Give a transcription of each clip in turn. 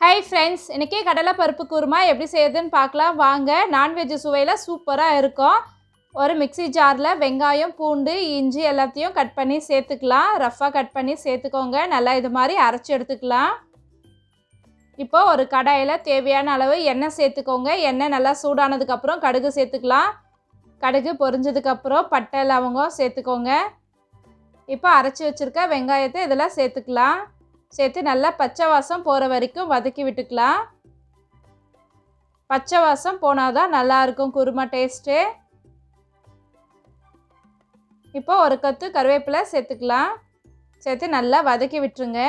Hi friends, இன்றைக்கி கடலைப்பருப்பு குருமா எப்படி செய்யுதுன்னு பார்க்கலாம் வாங்க. நான்வெஜ் சுவையில் சூப்பராக இருக்கும். ஒரு மிக்ஸி ஜாரில் வெங்காயம், பூண்டு, இஞ்சி எல்லாத்தையும் கட் பண்ணி சேர்த்துக்கலாம். ரஃப்பாக கட் பண்ணி சேர்த்துக்கோங்க. நல்லா இது மாதிரி அரைச்சி எடுத்துக்கலாம். இப்போ ஒரு கடாயில் தேவையான அளவு எண்ணெய் சேர்த்துக்கோங்க. எண்ணெய் நல்லா சூடானதுக்கப்புறம் கடுகு சேர்த்துக்கலாம். கடுகு பொரிஞ்சதுக்கப்புறம் பட்டை லவங்கம் சேர்த்துக்கோங்க. இப்போ அரைச்சி வச்சுருக்க வெங்காயத்தை இதில் சேர்த்துக்கலாம். சேர்த்து நல்லா பச்சை வாசம் போகிற வரைக்கும் வதக்கி விட்டுக்கலாம். பச்சை வாசம் போனால் தான் நல்லாயிருக்கும் குருமா டேஸ்ட்டு. இப்போ ஒரு கொத்து கருவேப்பிலை சேர்த்துக்கலாம். சேர்த்து நல்லா வதக்கி விட்டுருங்க.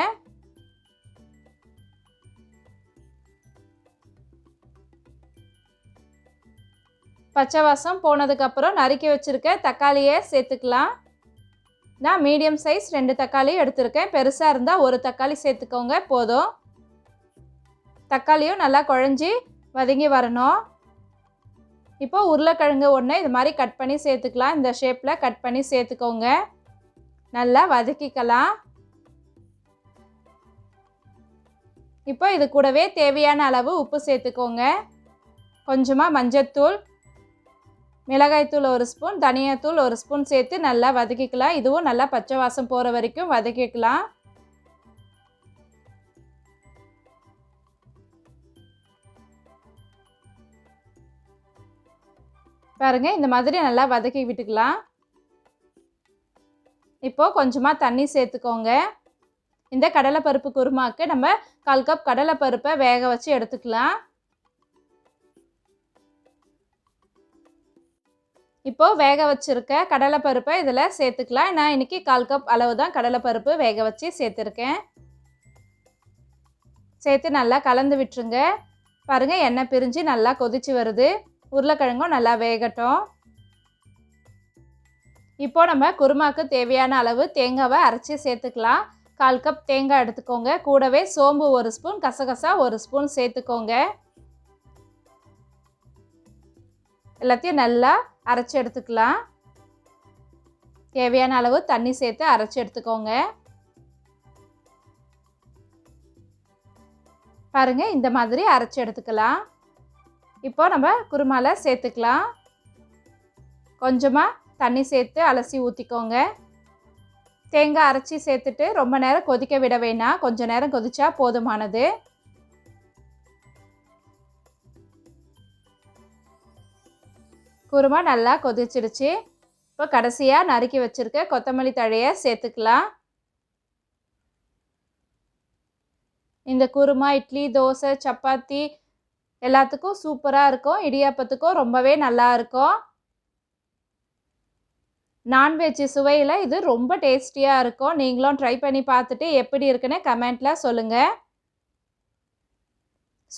பச்சை வாசம் போனதுக்கப்புறம் நறுக்கி வச்சுருக்க தக்காளியை சேர்த்துக்கலாம். நான் மீடியம் சைஸ் 2 தக்காளி எடுத்திருக்கேன். பெருசாக இருந்தால் ஒரு தக்காளி சேர்த்துக்கோங்க போதும். தக்காளியும் நல்லா குழஞ்சி வதங்கி வரணும். இப்போ உருளைக்கிழங்கு ஒன்று இது மாதிரி கட் பண்ணி சேர்த்துக்கலாம். இந்த ஷேப்பில் கட் பண்ணி சேர்த்துக்கோங்க. நல்லா வதக்கிக்கலாம். இப்போ இது கூடவே தேவையான அளவு உப்பு சேர்த்துக்கோங்க. கொஞ்சமாக மஞ்சத்தூள், மிளகாய்த்தூள் 1 ஸ்பூன், தனியாத்தூள் 1 ஸ்பூன் சேர்த்து நல்லா வதக்கிக்கலாம். இதுவும் நல்லா பச்சை வாசம் போகிற வரைக்கும் வதக்கிக்கலாம். பாருங்கள், இந்த மாதிரி நல்லா வதக்கி விட்டுக்கலாம். இப்போது கொஞ்சமாக தண்ணி சேர்த்துக்கோங்க. இந்த கடலைப்பருப்பு குருமாவுக்கு நம்ம 1/4 கப் கடலைப்பருப்பை வேக வச்சு எடுத்துக்கலாம். இப்போது வேக வச்சுருக்க கடலைப்பருப்பை இதில் சேர்த்துக்கலாம். நான் இன்றைக்கி 1/4 கப் அளவு தான் கடலைப்பருப்பு வேக வச்சு சேர்த்துருக்கேன். சேர்த்து நல்லா கலந்து விட்டுருங்க. பாருங்கள், எண்ணெய் பிரிஞ்சு நல்லா கொதிச்சு வருது. உருளைக்கிழங்கும் நல்லா வேகட்டும். இப்போ நம்ம குருமாவுக்கு தேவையான அளவு தேங்காவை அரைச்சி சேர்த்துக்கலாம். 1/4 கப் தேங்காய் எடுத்துக்கோங்க. கூடவே சோம்பு 1 ஸ்பூன், கசகசா 1 ஸ்பூன் சேர்த்துக்கோங்க. எல்லாத்தையும் நல்லா அரைச்சி எடுத்துக்கலாம். தேவையான அளவு தண்ணி சேர்த்து அரைச்சி எடுத்துக்கோங்க. பாருங்கள், இந்த மாதிரி அரைச்சி எடுத்துக்கலாம். இப்போ நம்ம குருமாவில் சேர்த்துக்கலாம். கொஞ்சமாக தண்ணி சேர்த்து அலசி ஊற்றிக்கோங்க. தேங்காய் அரைச்சி சேர்த்துட்டு ரொம்ப நேரம் கொதிக்க விட வேணாம். கொஞ்சம் நேரம் கொதிச்சா போதுமானது. குருமா நல்லா கொதிச்சிடுச்சு. இப்போ கடைசியாக நறுக்கி வச்சுருக்க கொத்தமல்லி தழையை சேர்த்துக்கலாம். இந்த குருமா இட்லி, தோசை, சப்பாத்தி எல்லாத்துக்கும் சூப்பராக இருக்கும். இடியாப்பத்துக்கும் ரொம்பவே நல்லா இருக்கும். நான்வெஜ் சுவையில் இது ரொம்ப டேஸ்டியாக இருக்கும். நீங்களும் ட்ரை பண்ணி பார்த்துட்டு எப்படி இருக்குன்னு கமெண்ட்டில் சொல்லுங்கள்.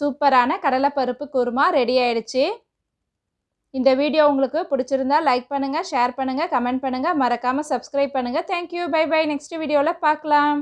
சூப்பரான கடலைப்பருப்பு குருமா ரெடி ஆயிடுச்சு. இந்த வீடியோ உங்களுக்கு பிடிச்சிருந்தா லைக் பண்ணுங்கள், ஷேர் பண்ணுங்கள், கமெண்ட் பண்ணுங்கள், மறக்காமல் சப்ஸ்கிரைப் பண்ணுங்கள். Thank you, by by. நெக்ஸ்ட் வீடியோவில் பார்க்கலாம்.